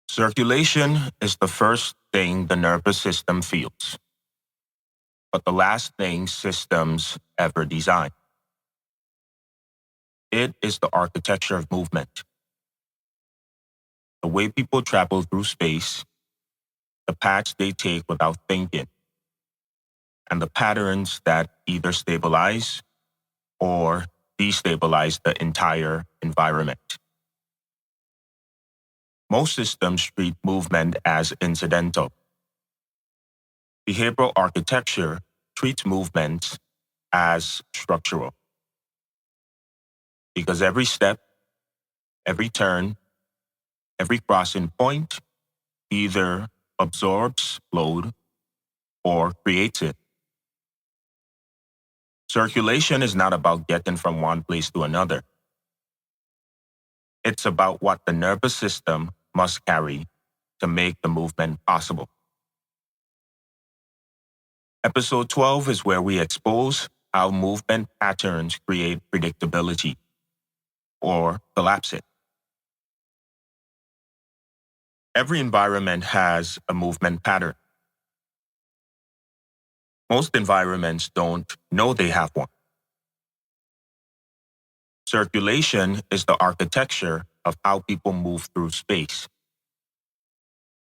Circulation is the first thing the nervous system feels, but the last thing systems ever design. It is the architecture of movement, the way people travel through space, the paths they take without thinking, and the patterns that either stabilize or destabilize the entire environment. Most systems treat movement as incidental. Behavioral architecture treats movements as structural because every step, every turn, every crossing point either absorbs load or creates it. Circulation is not about getting from one place to another. It's about what the nervous system must carry to make the movement possible. Episode 12 is where we expose how movement patterns create predictability or collapse it. Every environment has a movement pattern. Most environments don't know they have one. Circulation is the architecture of how people move through space.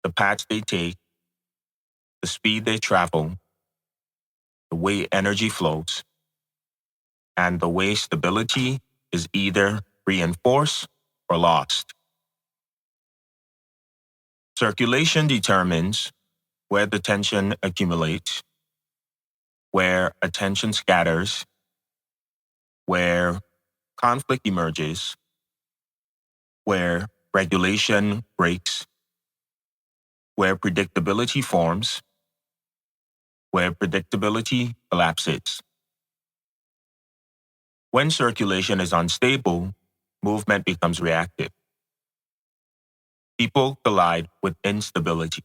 The paths they take, the speed they travel, the way energy flows, and the way stability is either reinforced or lost. Circulation determines where the tension accumulates, where attention scatters, where conflict emerges, where regulation breaks, where predictability forms, where predictability collapses. When circulation is unstable, movement becomes reactive. People collide with instability.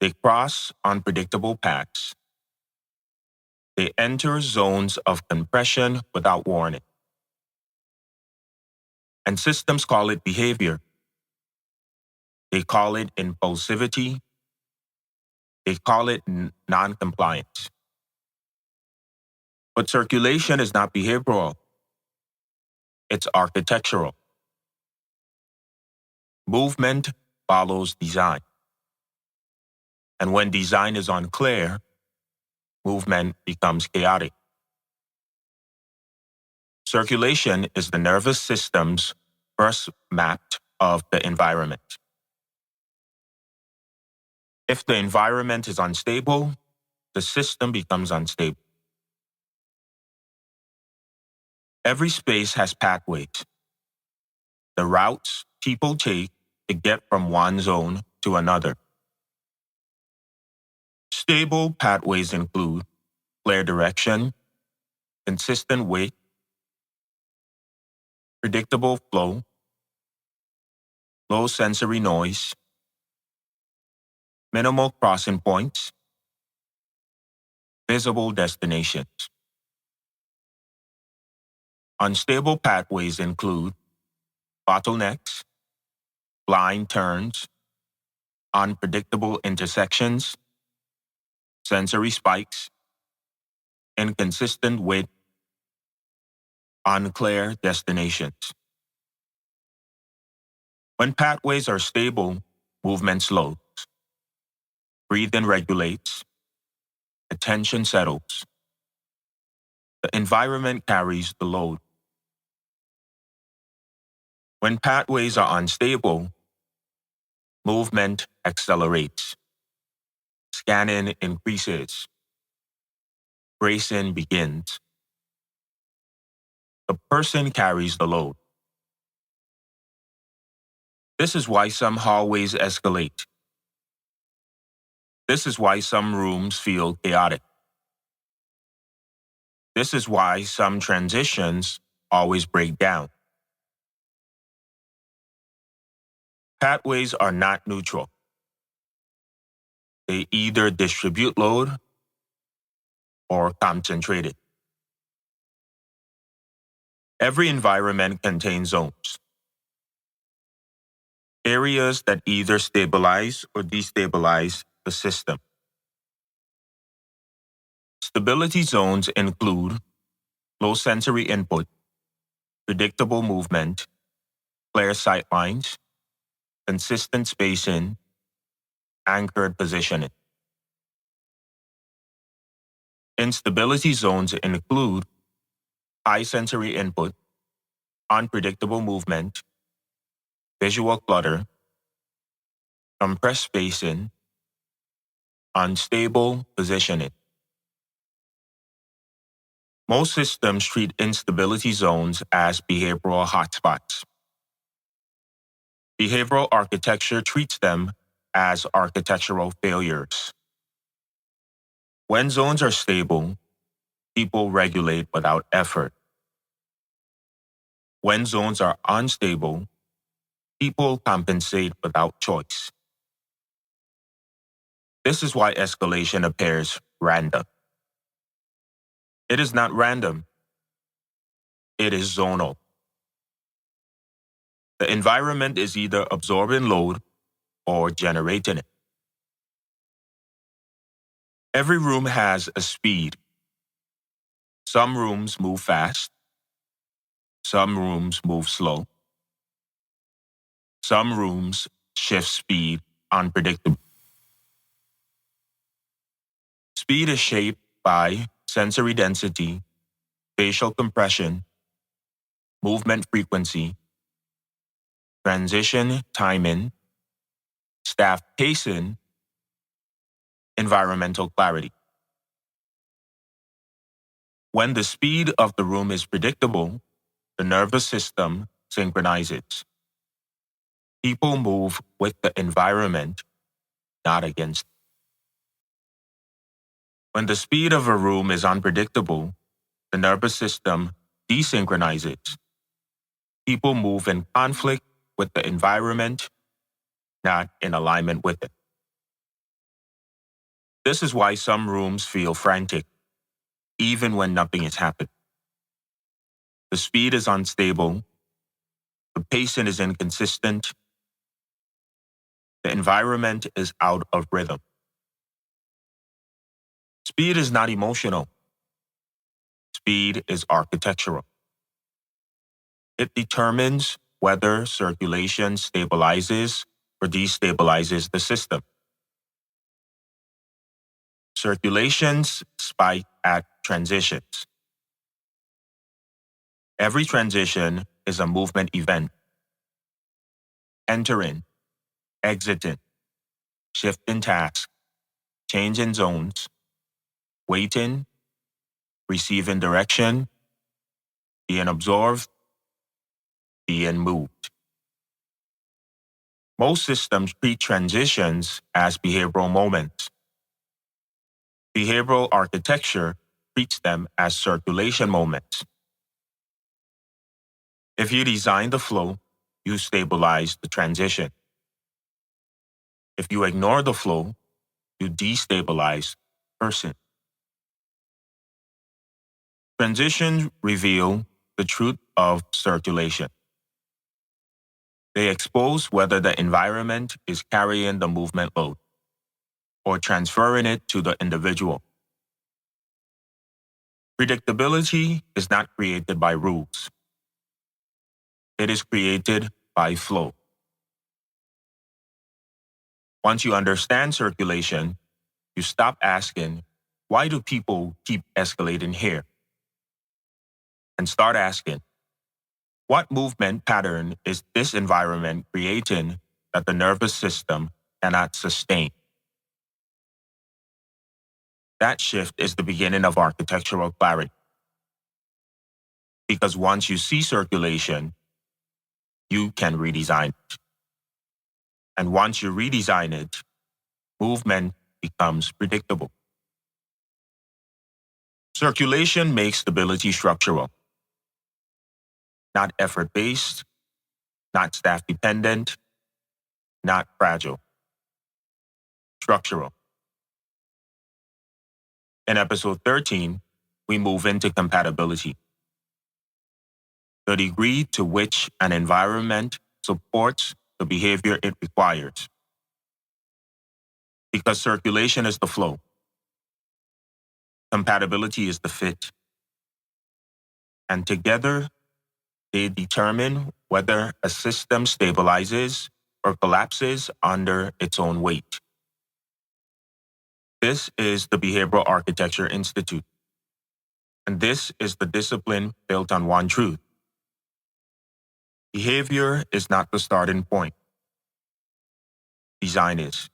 They cross unpredictable paths. They enter zones of compression without warning. And systems call it behavior. They call it impulsivity. They call it non-compliance. But circulation is not behavioral. It's architectural. Movement follows design. And when design is unclear, movement becomes chaotic. Circulation is the nervous system's first map of the environment. If the environment is unstable, the system becomes unstable. Every space has pathways, the routes people take to get from one zone to another. Stable pathways include clear direction, consistent width, predictable flow, low sensory noise, minimal crossing points, visible destinations. Unstable pathways include bottlenecks, blind turns, unpredictable intersections, sensory spikes, inconsistent width, unclear destinations. When pathways are stable, movement slows, breathing regulates, attention settles. The environment carries the load. When pathways are unstable, movement accelerates. Scanning increases. Bracing begins. The person carries the load. This is why some hallways escalate. This is why some rooms feel chaotic. This is why some transitions always break down. Pathways are not neutral. They either distribute load or concentrate it. Every environment contains zones. areas that either stabilize or destabilize the system. Stability zones include low sensory input, predictable movement, clear sight lines, consistent spacing, anchored positioning. Instability zones include high sensory input, unpredictable movement, visual clutter, compressed spacing, unstable positioning. Most systems treat instability zones as behavioral hotspots. Behavioral architecture treats them as architectural failures. When zones are stable, people regulate without effort. When zones are unstable, people compensate without choice. This is why escalation appears random. It is not random. It is zonal. The environment is either absorbing load or generating it. Every room has a speed. Some rooms move fast. Some rooms move slow. Some rooms shift speed unpredictably. Speed is shaped by sensory density, facial compression, movement frequency, transition timing, staff pacing, environmental clarity. When the speed of the room is predictable, the nervous system synchronizes. People move with the environment, not against it. When the speed of a room is unpredictable, the nervous system desynchronizes. People move in conflict with the environment, not in alignment with it. This is why some rooms feel frantic, even when nothing is happening. The speed is unstable, the pacing is inconsistent, the environment is out of rhythm. Speed is not emotional. Speed is architectural. It determines whether circulation stabilizes or destabilizes the system. Circulations spike at transitions. Every transition is a movement event. Entering, exiting, shifting tasks, changing zones, waiting, receiving direction, being absorbed, being moved. Most systems treat transitions as behavioral moments. Behavioral architecture treats them as circulation moments. If you design the flow, you stabilize the transition. If you ignore the flow, you destabilize the person. Transitions reveal the truth of circulation. They expose whether the environment is carrying the movement load or transferring it to the individual. Predictability is not created by rules. It is created by flow. Once you understand circulation, you stop asking, why do people keep escalating here? And start asking, what movement pattern is this environment creating that the nervous system cannot sustain? That shift is the beginning of architectural clarity. Because once you see circulation, you can redesign it. And once you redesign it, movement becomes predictable. Circulation makes stability structural, not effort-based, not staff-dependent, not fragile. Structural. In episode 13, we move into compatibility. The degree to which an environment supports the the behavior it requires. Because circulation is the flow, compatibility is the fit, and together they determine whether a system stabilizes or collapses under its own weight. This is the Behavioral Architecture Institute, and this is the discipline built on one truth. Behavior is not the starting point. Design is.